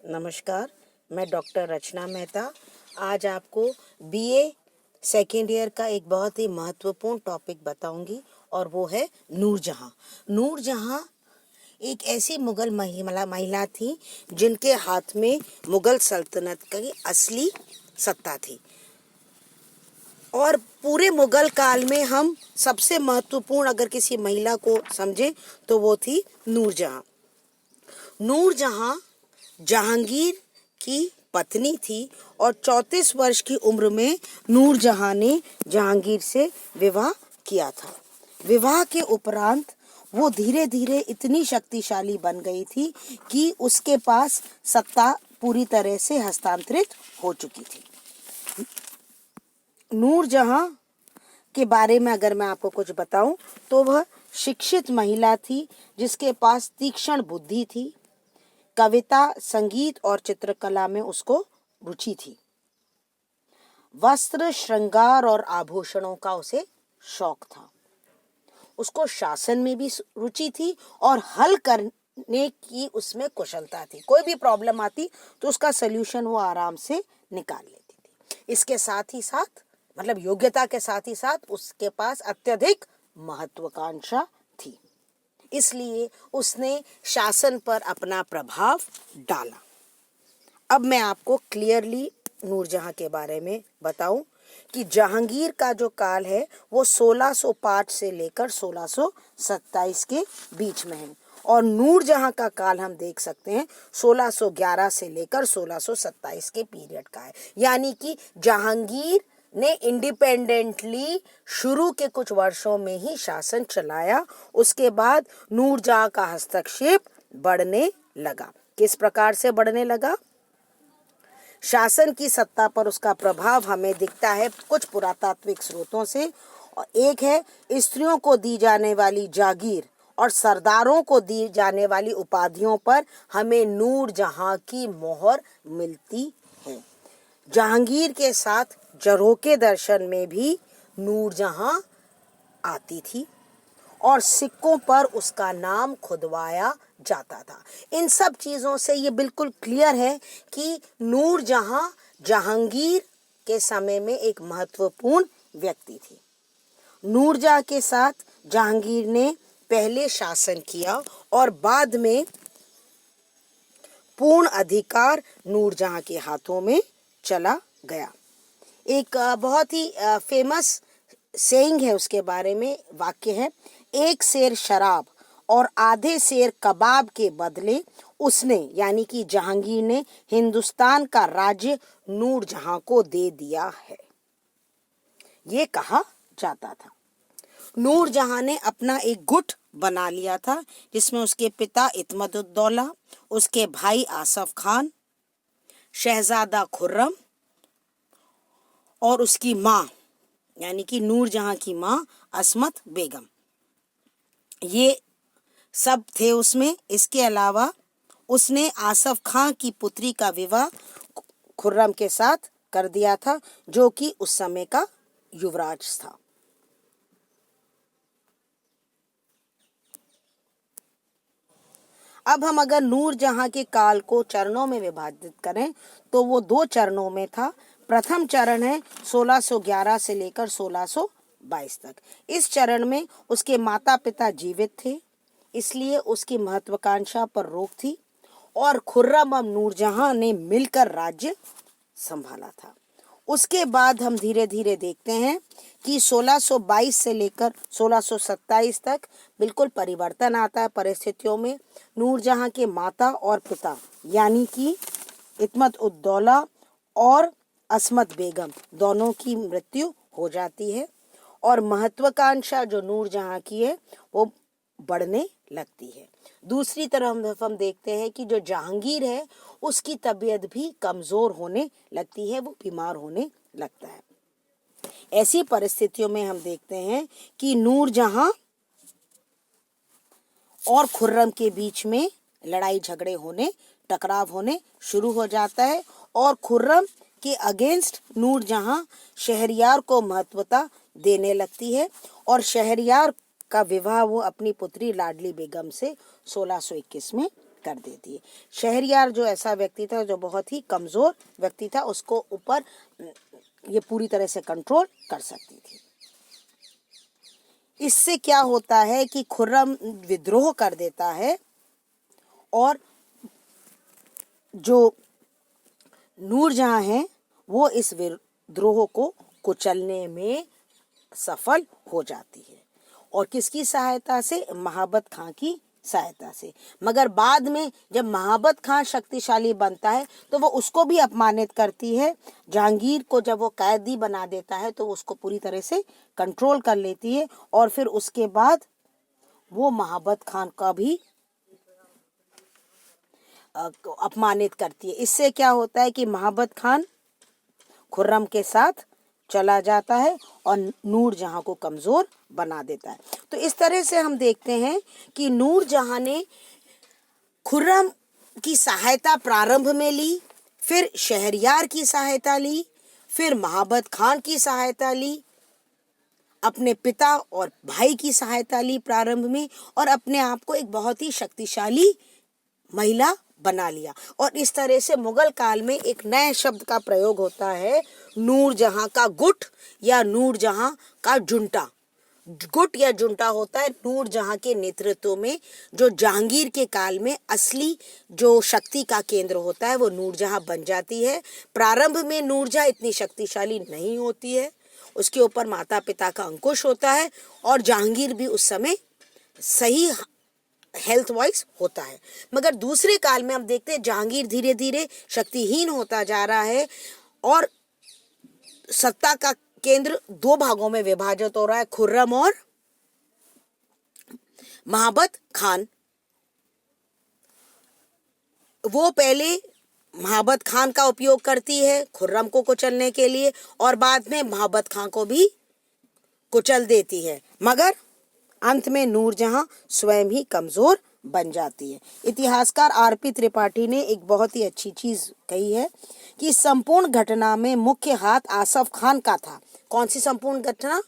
नमस्कार, मैं डॉक्टर रचना मेहता आज आपको बीए सेकेंड ईयर का एक बहुत ही महत्वपूर्ण टॉपिक बताऊंगी और वो है नूरजहां। नूरजहां एक ऐसी मुगल महिला थी जिनके हाथ में मुगल सल्तनत की असली सत्ता थी और पूरे मुगल काल में हम सबसे महत्वपूर्ण अगर किसी महिला को समझें तो वो थी नूरजहां। नूरजहां जहांगीर की पत्नी थी और 34 वर्ष की उम्र में नूरजहां ने जहांगीर से विवाह किया था। विवाह के उपरांत वो धीरे धीरे इतनी शक्तिशाली बन गई थी कि उसके पास सत्ता पूरी तरह से हस्तांतरित हो चुकी थी। नूरजहां के बारे में अगर मैं आपको कुछ बताऊं तो वह शिक्षित महिला थी जिसके पास तीक्ष्ण बुद्धि थी। कविता, संगीत और चित्रकला में उसको रुचि थी। वस्त्र, श्रृंगार और आभूषणों का उसे शौक था। उसको शासन में भी रुचि थी और हल करने की उसमें कुशलता थी। कोई भी प्रॉब्लम आती तो उसका सल्यूशन वो आराम से निकाल लेती थी। इसके साथ ही साथ मतलब योग्यता के साथ ही साथ उसके पास अत्यधिक महत्वाकांक्षा थी, इसलिए उसने शासन पर अपना प्रभाव डाला। अब मैं आपको क्लियरली नूरजहां के बारे में बताऊं कि जहांगीर का जो काल है वो 1605 से लेकर 1627 के बीच में है और नूरजहां का काल हम देख सकते हैं 1611 से लेकर 1627 के पीरियड का है। यानी कि जहांगीर ने इंडिपेंडेंटली शुरू के कुछ वर्षों में ही शासन चलाया। उसके बाद नूरजहां का हस्तक्षेप बढ़ने लगा। किस प्रकार से बढ़ने लगा? शासन की सत्ता पर उसका प्रभाव हमें दिखता है कुछ पुरातात्विक स्रोतों से। और एक है स्त्रियों को दी जाने वाली जागीर और सरदारों को दी जाने वाली उपाधियों पर हमें नूरजहां की मोहर मिलती है। जहांगीर के साथ झरोखे दर्शन में भी नूरजहां आती थी और सिक्कों पर उसका नाम खुदवाया जाता था। इन सब चीज़ों से ये बिल्कुल क्लियर है कि नूरजहां जहांगीर के समय में एक महत्वपूर्ण व्यक्ति थी। नूरजहां के साथ जहांगीर ने पहले शासन किया और बाद में पूर्ण अधिकार नूरजहां के हाथों में चला गया। एक बहुत ही फेमस सेइंग है उसके बारे में, वाक्य है, एक सेर शराब और आधे सेर कबाब के बदले उसने यानी कि जहांगीर ने हिंदुस्तान का राज्य नूरजहां को दे दिया है, ये कहा जाता था। नूरजहां ने अपना एक गुट बना लिया था जिसमें उसके पिता इत्मदुद्दौला, उसके भाई आसफ खान, शहजादा खुर्रम और उसकी माँ यानी कि नूरजहां की माँ अस्मत बेगम, ये सब थे उसमें। इसके अलावा उसने आसफ खां की पुत्री का विवाह खुर्रम के साथ कर दिया था जो कि उस समय का युवराज था। अब हम अगर नूरजहां के काल को चरणों में विभाजित करें तो वो 2 चरणों में था। प्रथम चरण है 1611 से लेकर 1622 तक। इस चरण में उसके माता पिता जीवित थे, इसलिए उसकी महत्वाकांक्षा पर रोक थी और खुर्रम और नूरजहां ने मिलकर राज्य संभाला था। उसके बाद हम धीरे धीरे देखते हैं कि 1622 से लेकर 1627 तक बिल्कुल परिवर्तन आता है परिस्थितियों में। नूरजहां के माता और पिता यानी कि इत्मद-उद-दौला और अस्मत बेगम दोनों की मृत्यु हो जाती है और महत्वाकांक्षा जो नूरजहां की है वो बढ़ने लगती है। दूसरी तरफ हम देखते हैं कि जो जहांगीर है उसकी तबीयत भी कमजोर होने लगती है, वो बीमार होने लगता है। ऐसी परिस्थितियों में हम देखते हैं कि नूरजहां और खुर्रम के बीच में लड़ाई झगड़े होने, टकराव होने शुरू हो जाता है और खुर्रम के अगेंस्ट नूरजहां शहरयार को महत्वता देने लगती है और शहरयार का विवाह वो अपनी पुत्री लाडली बेगम से 1621 में कर देती है। शहरयार जो ऐसा व्यक्ति था जो बहुत ही कमज़ोर व्यक्ति था, उसको ऊपर ये पूरी तरह से कंट्रोल कर सकती थी। इससे क्या होता है कि खुर्रम विद्रोह कर देता है और जो नूरजहां है वो इस विद्रोह को कुचलने में सफल हो जाती है। और किसकी सहायता से? महाबत खां की सहायता से। मगर बाद में जब महाबत खां शक्तिशाली बनता है तो वो उसको भी अपमानित करती है। जहांगीर को जब वो कैदी बना देता है तो उसको पूरी तरह से कंट्रोल कर लेती है और फिर उसके बाद वो महाबत खान का भी अपमानित करती है। इससे क्या होता है कि महाबत खान खुर्रम के साथ चला जाता है और नूरजहां को कमज़ोर बना देता है। तो इस तरह से हम देखते हैं कि नूरजहां ने खुर्रम की सहायता प्रारंभ में ली, फिर शहरयार की सहायता ली, फिर महाबत खान की सहायता ली, अपने पिता और भाई की सहायता ली प्रारंभ में, और अपने आप को एक बहुत ही शक्तिशाली महिला बना लिया। और इस तरह से मुगल काल में एक नए शब्द का प्रयोग होता है, नूरजहां का गुट या नूरजहां का जुंटा। गुट या जुंटा होता है नूरजहां के नेतृत्व में, जो जहांगीर के काल में असली जो शक्ति का केंद्र होता है वो नूरजहां बन जाती है। प्रारंभ में नूरजहां इतनी शक्तिशाली नहीं होती है, उसके ऊपर माता पिता का अंकुश होता है और जहांगीर भी उस समय सही हेल्थ वाइज होता है। मगर दूसरे काल में हम देखते हैं जहांगीर धीरे धीरे शक्तिहीन होता जा रहा है और सत्ता का केंद्र दो भागों में विभाजित हो रहा है, खुर्रम और महाबत खान। वो पहले महाबत खान का उपयोग करती है खुर्रम को कुचलने के लिए और बाद में महाबत खान को भी कुचल देती है, मगर अंत में नूरजहां स्वयं ही कमजोर बन जाती है। इतिहासकार आरपी त्रिपाठी ने एक बहुत ही अच्छी चीज कही है कि संपूर्ण घटना में मुख्य हाथ आसफ खान का था। कौन सी संपूर्ण घटना?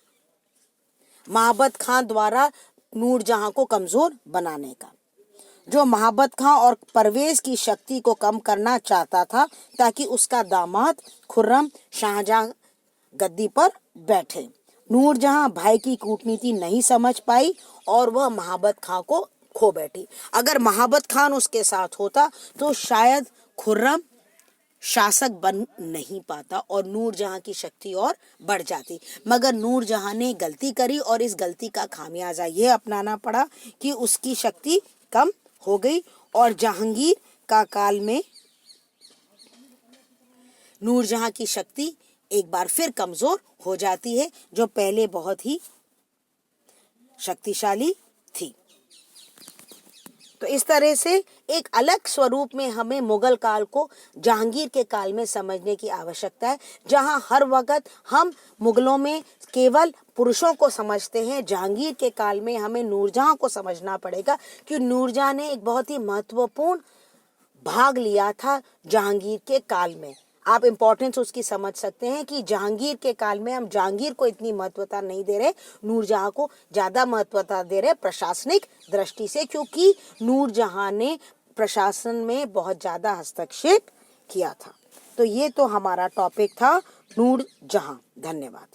महाबत खान द्वारा नूरजहां को कमजोर बनाने का, जो महाबत खान और परवेज की शक्ति को कम करना चाहता था ताकि उसका दामाद खुर्रम शाहजहां गद्दी पर बैठे। नूरजहां भाई की कूटनीति नहीं समझ पाई और वह महाबत खान को खो बैठी। अगर महाबत खान उसके साथ होता तो शायद खुर्रम शासक बन नहीं पाता और नूरजहां की शक्ति और बढ़ जाती। मगर नूरजहां ने गलती करी और इस गलती का खामियाजा ये अपनाना पड़ा कि उसकी शक्ति कम हो गई और जहांगीर का काल में नूरजहां की शक्ति एक बार फिर कमजोर हो जाती है, जो पहले बहुत ही शक्तिशाली थी। तो इस तरह से एक अलग स्वरूप में हमें मुगल काल को जहांगीर के काल में समझने की आवश्यकता है, जहां हर वक्त हम मुगलों में केवल पुरुषों को समझते हैं। जहांगीर के काल में हमें नूरजहां को समझना पड़ेगा कि नूरजहां ने एक बहुत ही महत्वपूर्ण भाग लिया था जहांगीर के काल में। आप इम्पोर्टेंस उसकी समझ सकते हैं कि जहांगीर के काल में हम जहांगीर को इतनी महत्वता नहीं दे रहे, नूरजहां को ज़्यादा महत्वता दे रहे प्रशासनिक दृष्टि से, क्योंकि नूरजहां ने प्रशासन में बहुत ज़्यादा हस्तक्षेप किया था। तो ये तो हमारा टॉपिक था नूरजहां। धन्यवाद।